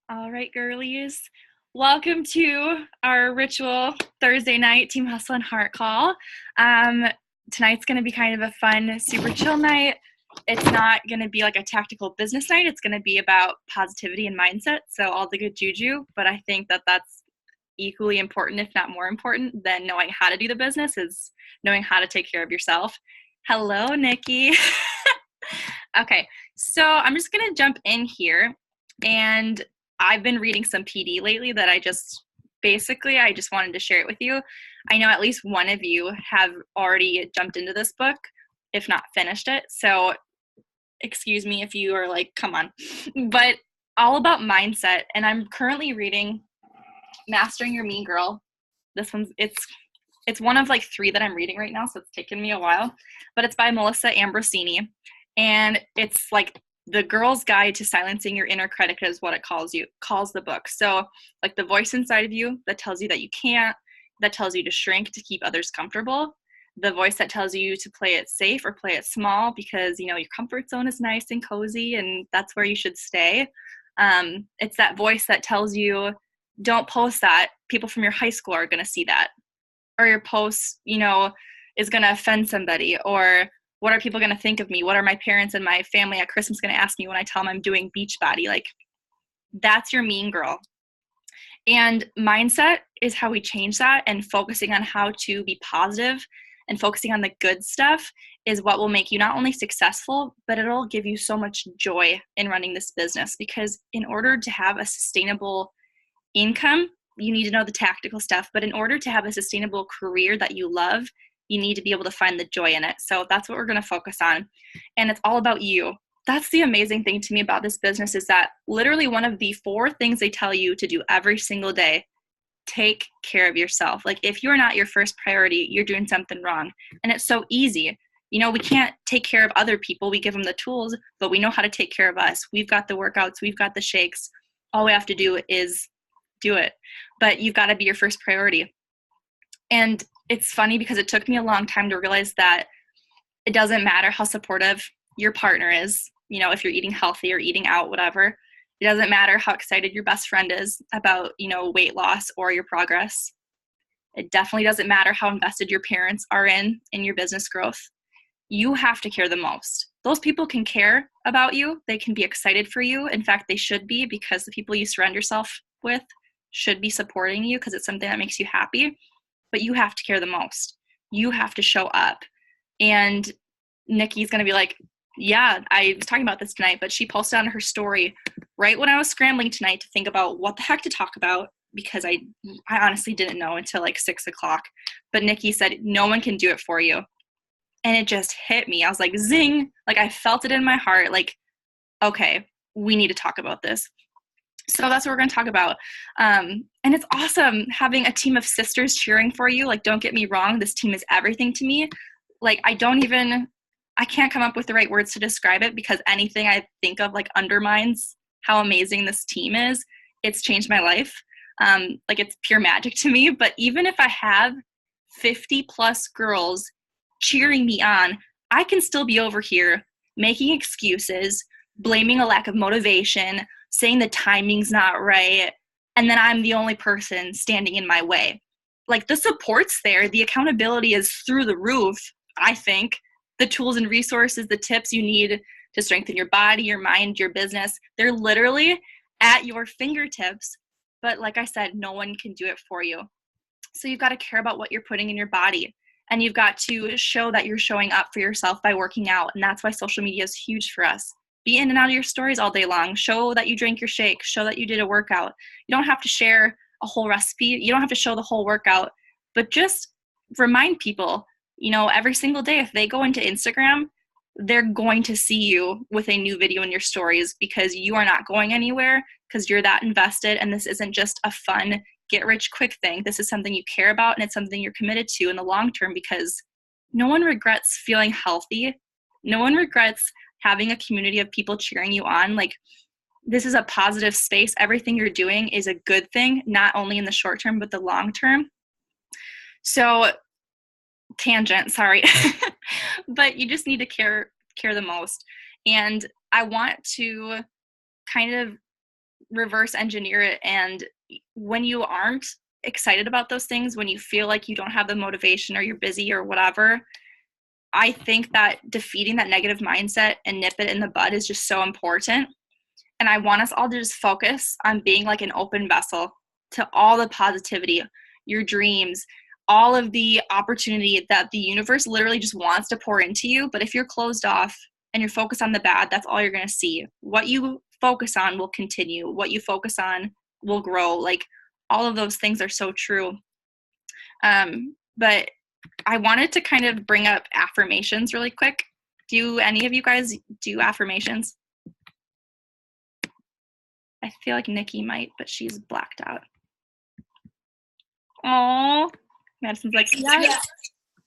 All right, girlies. Welcome to our ritual Thursday night Team Hustle and Heart call. Tonight's going to be kind of a fun, super chill night. It's not going to be like a tactical business night. It's going to be about positivity and mindset. So all the good juju, but I think that that's equally important, if not more important, than knowing how to do the business is knowing how to take care of yourself. Hello, Nikki. Okay, so I'm just going to jump in here, and I've been reading some PD lately that I just wanted to share it with you. I know at least one of you have already jumped into this book, if not finished it. So excuse me if you are like, come on. But all about mindset. And I'm currently reading Mastering Your Mean Girl. This one's it's one of like 3 that I'm reading right now, so it's taken me a while. But it's by Melissa Ambrosini. And it's like the girl's guide to silencing your inner critic is what it calls the book. So like the voice inside of you that tells you that you can't, that tells you to shrink to keep others comfortable, the voice that tells you to play it safe or play it small because your comfort zone is nice and cozy and that's where you should stay. It's that voice that tells you don't post that, people from your high school are going to see that, or your post is going to offend somebody, or what are people going to think of me? What are my parents and my family at Christmas going to ask me when I tell them I'm doing Beachbody? Like, that's your mean girl. And mindset is how we change that, and focusing on how to be positive and focusing on the good stuff is what will make you not only successful, but it'll give you so much joy in running this business. Because in order to have a sustainable income, you need to know the tactical stuff. But in order to have a sustainable career that you love, you need to be able to find the joy in it. So that's what we're going to focus on. And it's all about you. That's the amazing thing to me about this business, is that literally one of the 4 things they tell you to do every single day: take care of yourself. Like, if you're not your first priority, you're doing something wrong. And it's so easy. We can't take care of other people. We give them the tools, but we know how to take care of us. We've got the workouts. We've got the shakes. All we have to do is do it. But you've got to be your first priority. And it's funny because it took me a long time to realize that it doesn't matter how supportive your partner is, if you're eating healthy or eating out, whatever. It doesn't matter how excited your best friend is about, weight loss or your progress. It definitely doesn't matter how invested your parents are in your business growth. You have to care the most. Those people can care about you. They can be excited for you. In fact, they should be, because the people you surround yourself with should be supporting you because it's something that makes you happy. But you have to care the most. You have to show up. And Nikki's going to be like, yeah, I was talking about this tonight, but she posted on her story right when I was scrambling tonight to think about what the heck to talk about, because I honestly didn't know until like 6 o'clock. But Nikki said, no one can do it for you. And it just hit me. I was like, zing, like I felt it in my heart. Like, okay, we need to talk about this. So that's what we're going to talk about. And it's awesome having a team of sisters cheering for you. Like, don't get me wrong, this team is everything to me. Like, I can't come up with the right words to describe it, because anything I think of like undermines how amazing this team is. It's changed my life. Like, it's pure magic to me. But even if I have 50 plus girls cheering me on, I can still be over here making excuses, blaming a lack of motivation, saying the timing's not right, and then I'm the only person standing in my way. Like, the support's there. The accountability is through the roof, I think. The tools and resources, the tips you need to strengthen your body, your mind, your business, they're literally at your fingertips. But like I said, no one can do it for you. So you've got to care about what you're putting in your body. And you've got to show that you're showing up for yourself by working out. And that's why social media is huge for us. Be in and out of your stories all day long. Show that you drank your shake. Show that you did a workout. You don't have to share a whole recipe. You don't have to show the whole workout. But just remind people, every single day, if they go into Instagram, they're going to see you with a new video in your stories, because you are not going anywhere, because you're that invested. And this isn't just a fun get rich quick thing. This is something you care about, and it's something you're committed to in the long term, because no one regrets feeling healthy. No one regrets having a community of people cheering you on. Like, this is a positive space. Everything you're doing is a good thing, not only in the short term, but the long term. So, tangent, sorry. But you just need to care the most. And I want to kind of reverse engineer it. And when you aren't excited about those things, when you feel like you don't have the motivation or you're busy or whatever, I think that defeating that negative mindset and nip it in the bud is just so important. And I want us all to just focus on being like an open vessel to all the positivity, your dreams, all of the opportunity that the universe literally just wants to pour into you. But if you're closed off and you're focused on the bad, that's all you're going to see. What you focus on will continue. What you focus on will grow. Like, all of those things are so true. But I wanted to kind of bring up affirmations really quick. Do any of you guys do affirmations? I feel like Nikki might, but she's blacked out. Oh, Madison's like, yeah,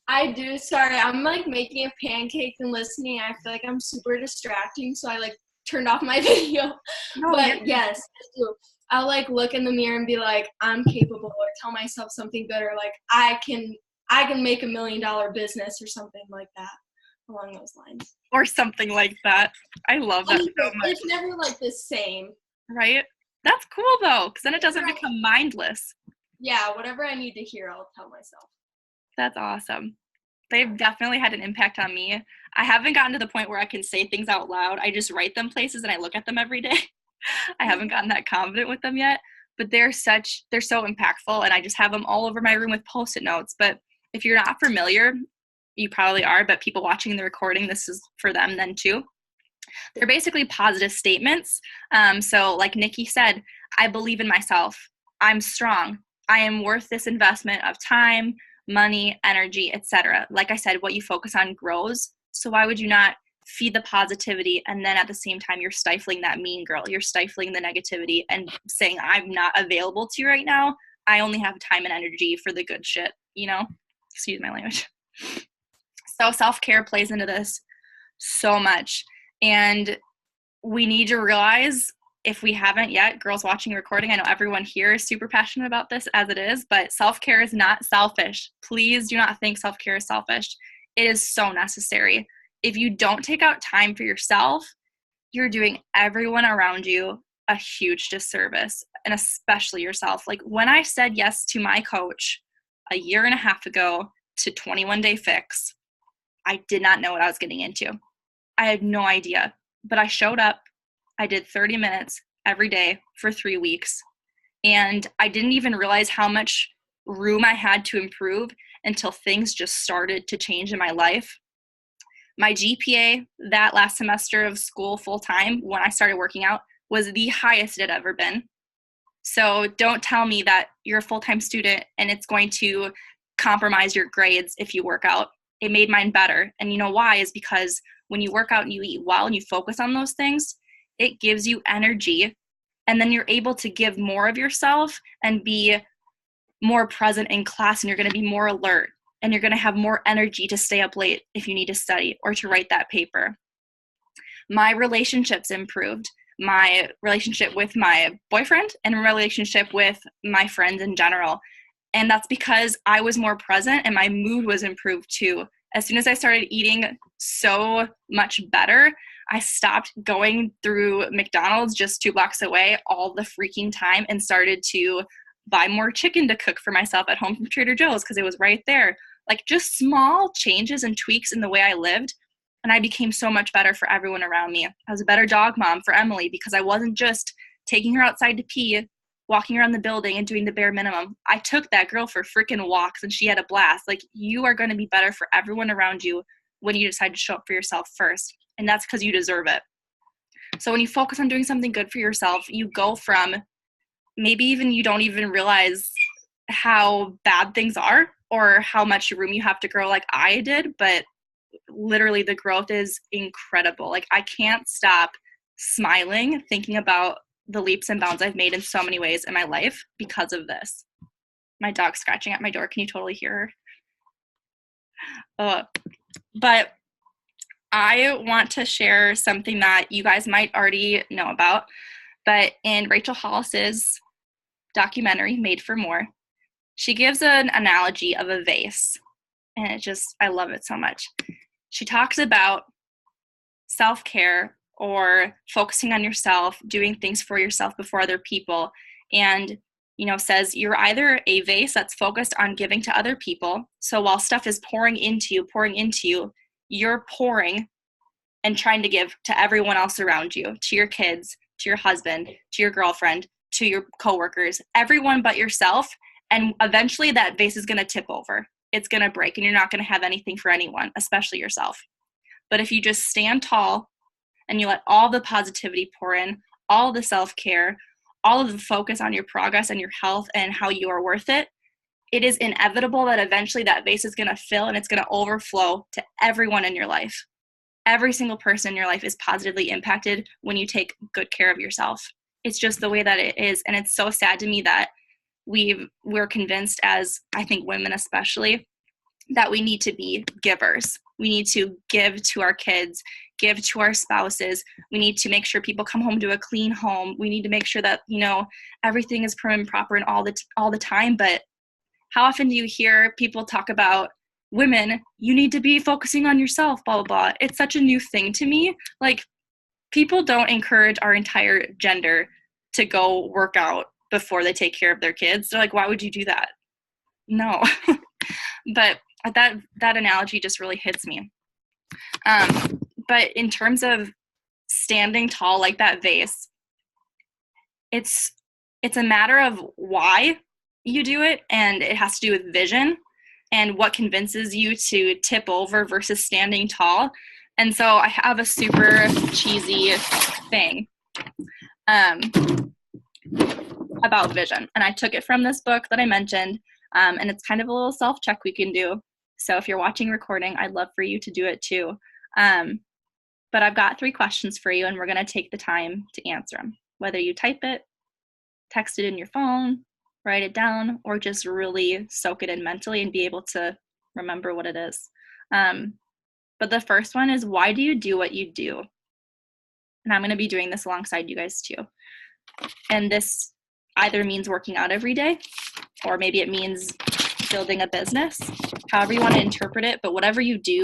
I do. Sorry, I'm like making a pancake and listening. I feel like I'm super distracting, so I like turned off my video. No, but yes, I do. I'll like look in the mirror and be like, I'm capable, or tell myself something good, or like I can make $1 million business or something like that, along those lines. Or something like that. I love that so much. It's never like the same. Right? That's cool though, because then it doesn't become mindless. Yeah, whatever I need to hear, I'll tell myself. That's awesome. They've definitely had an impact on me. I haven't gotten to the point where I can say things out loud. I just write them places and I look at them every day. I haven't gotten that confident with them yet, but they're so impactful, and I just have them all over my room with Post-it notes. But if you're not familiar, you probably are, but people watching the recording, this is for them then too. They're basically positive statements. So like Nikki said, I believe in myself. I'm strong. I am worth this investment of time, money, energy, etc. Like I said, what you focus on grows. So why would you not feed the positivity, and then at the same time you're stifling that mean girl, you're stifling the negativity and saying, I'm not available to you right now. I only have time and energy for the good shit, you know? Excuse my language. So self-care plays into this so much. And we need to realize, if we haven't yet, girls watching recording, I know everyone here is super passionate about this as it is, but self-care is not selfish. Please do not think self-care is selfish. It is so necessary. If you don't take out time for yourself, you're doing everyone around you a huge disservice, and especially yourself. Like when I said yes to my coach a year and a half ago to 21 Day Fix, I did not know what I was getting into. I had no idea, but I showed up. I did 30 minutes every day for 3 weeks, and I didn't even realize how much room I had to improve until things just started to change in my life. My GPA that last semester of school full-time, when I started working out, was the highest it had ever been. So don't tell me that you're a full-time student and it's going to compromise your grades if you work out. It made mine better. And you know why? Is because when you work out and you eat well and you focus on those things, it gives you energy. And then you're able to give more of yourself and be more present in class, and you're going to be more alert, and you're going to have more energy to stay up late if you need to study or to write that paper. My relationships improved. My relationship with my boyfriend and relationship with my friends in general. And that's because I was more present and my mood was improved too. As soon as I started eating so much better, I stopped going through McDonald's just 2 blocks away all the freaking time and started to buy more chicken to cook for myself at home from Trader Joe's because it was right there. Like just small changes and tweaks in the way I lived, and I became so much better for everyone around me. I was a better dog mom for Emily because I wasn't just taking her outside to pee, walking around the building and doing the bare minimum. I took that girl for freaking walks and she had a blast. Like, you are going to be better for everyone around you when you decide to show up for yourself first. And that's because you deserve it. So when you focus on doing something good for yourself, you go from maybe even you don't even realize how bad things are or how much room you have to grow like I did, but literally the growth is incredible. Like, I can't stop smiling thinking about the leaps and bounds I've made in so many ways in my life because of this. My dog's scratching at my door. Can you totally hear her? But I want to share something that you guys might already know about. But in Rachel Hollis's documentary, Made for More, she gives an analogy of a vase. And I love it so much. She talks about self-care or focusing on yourself, doing things for yourself before other people, and says you're either a vase that's focused on giving to other people. So while stuff is pouring into you, you're pouring and trying to give to everyone else around you, to your kids, to your husband, to your girlfriend, to your coworkers, everyone but yourself. And eventually that vase is going to tip over. It's going to break, and you're not going to have anything for anyone, especially yourself. But if you just stand tall and you let all the positivity pour in, all the self-care, all of the focus on your progress and your health and how you are worth it, it is inevitable that eventually that vase is going to fill and it's going to overflow to everyone in your life. Every single person in your life is positively impacted when you take good care of yourself. It's just the way that it is. And it's so sad to me that we're convinced, as I think women especially, that we need to be givers. We need to give to our kids, give to our spouses. We need to make sure people come home to a clean home. We need to make sure that, everything is prim and proper and all the time. But how often do you hear people talk about, women, you need to be focusing on yourself, blah, blah, blah. It's such a new thing to me. Like, people don't encourage our entire gender to go work out before they take care of their kids. They're like, why would you do that? No. But that analogy just really hits me. But in terms of standing tall like that vase, it's a matter of why you do it, and it has to do with vision and what convinces you to tip over versus standing tall. And so I have a super cheesy thing about vision, and I took it from this book that I mentioned, and it's kind of a little self-check we can do. So if you're watching recording, I'd love for you to do it too. But I've got 3 questions for you, and we're going to take the time to answer them, whether you type it, text it in your phone, write it down, or just really soak it in mentally and be able to remember what it is. But the first one is, why do you do what you do? And I'm going to be doing this alongside you guys too. And this either means working out every day, or maybe it means building a business, however you want to interpret it. But whatever you do,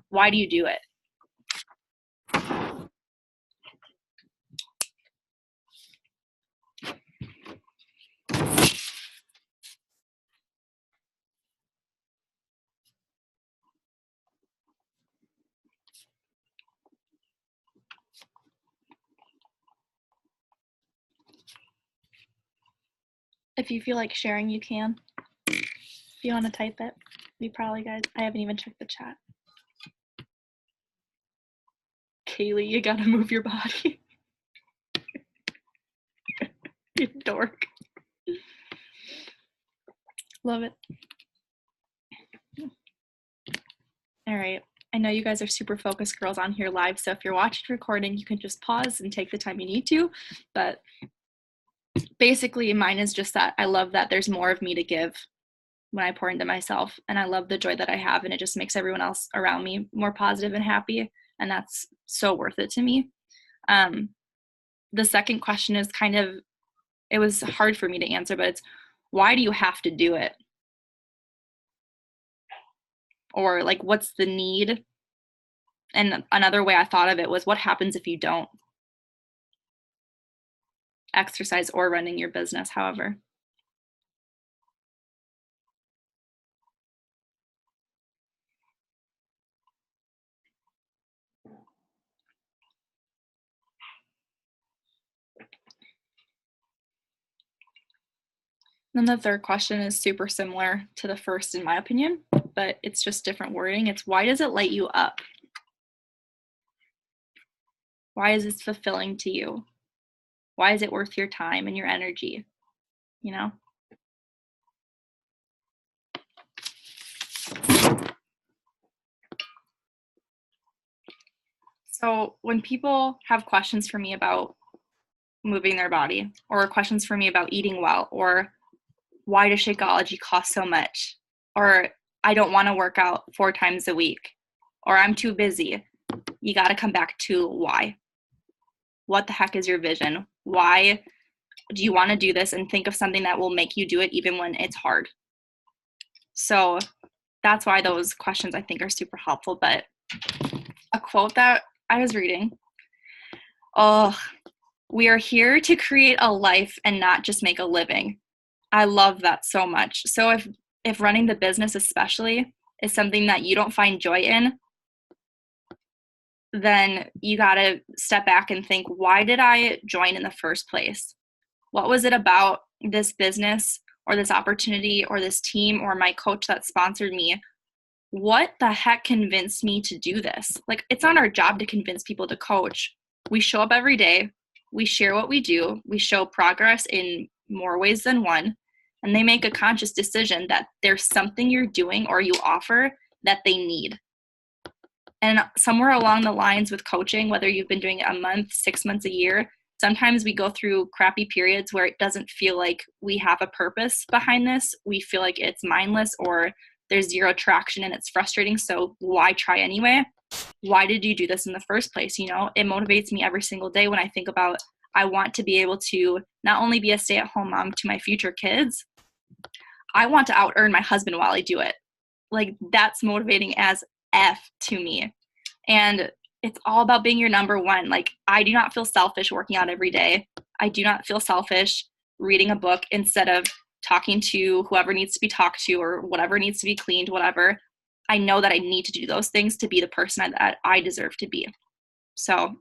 why do you do it? If you feel like sharing, you can. If you want to type it, I haven't even checked the chat. Kaylee, you gotta move your body. You dork. Love it. All right. I know you guys are super focused girls on here live, so if you're watching recording, you can just pause and take the time you need to. But basically, mine is just that I love that there's more of me to give when I pour into myself, and I love the joy that I have, and it just makes everyone else around me more positive and happy, and that's so worth it to me. The second question is it was hard for me to answer, but it's, why do you have to do it? Or like, what's the need? And another way I thought of it was, what happens if you don't exercise or running your business, however? Then the third question is super similar to the first, in my opinion, but it's just different wording. It's, why does it light you up? Why is this fulfilling to you? Why is it worth your time and your energy? So when people have questions for me about moving their body, or questions for me about eating well, or why does Shakeology cost so much, or I don't want to work out 4 times a week, or I'm too busy, you got to come back to why. What the heck is your vision? Why do you want to do this? And think of something that will make you do it even when it's hard. So that's why those questions I think are super helpful. But a quote that I was reading, Oh, we are here to create a life and not just make a living. I love that so much. So if running the business especially is something that you don't find joy in, then you got to step back and think, why did I join in the first place? What was it about this business or this opportunity or this team or my coach that sponsored me? What the heck convinced me to do this? Like, it's not our job to convince people to coach. We show up every day, we share what we do, we show progress in more ways than one, and they make a conscious decision that there's something you're doing or you offer that they need. And somewhere along the lines with coaching, whether you've been doing it a month, 6 months, a year, sometimes we go through crappy periods where it doesn't feel like we have a purpose behind this. We feel like it's mindless or there's zero traction and it's frustrating. So why try anyway? Why did you do this in the first place? You know, it motivates me every single day when I think about, I want to be able to not only be a stay-at-home mom to my future kids, I want to out earn my husband while I do it. Like, that's motivating as F to me. And it's all about being your number one. Like, I do not feel selfish working out every day. I do not feel selfish reading a book instead of talking to whoever needs to be talked to or whatever needs to be cleaned, whatever. I know that I need to do those things to be the person that I deserve to be. So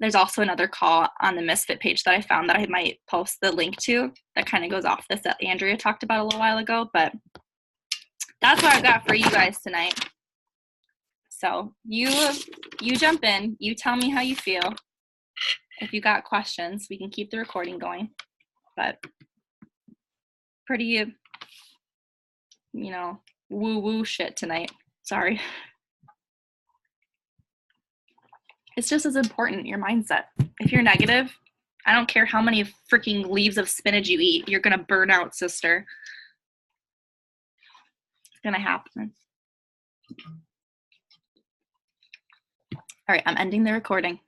there's also another call on the Misfit page that I found that I might post the link to that kind of goes off this that Andrea talked about a little while ago. But that's what I've got for you guys tonight. So you jump in, you tell me how you feel. If you got questions, we can keep the recording going. But pretty, woo-woo shit tonight. Sorry. It's just as important, your mindset. If you're negative, I don't care how many freaking leaves of spinach you eat, you're going to burn out, sister. It's going to happen. All right, I'm ending the recording.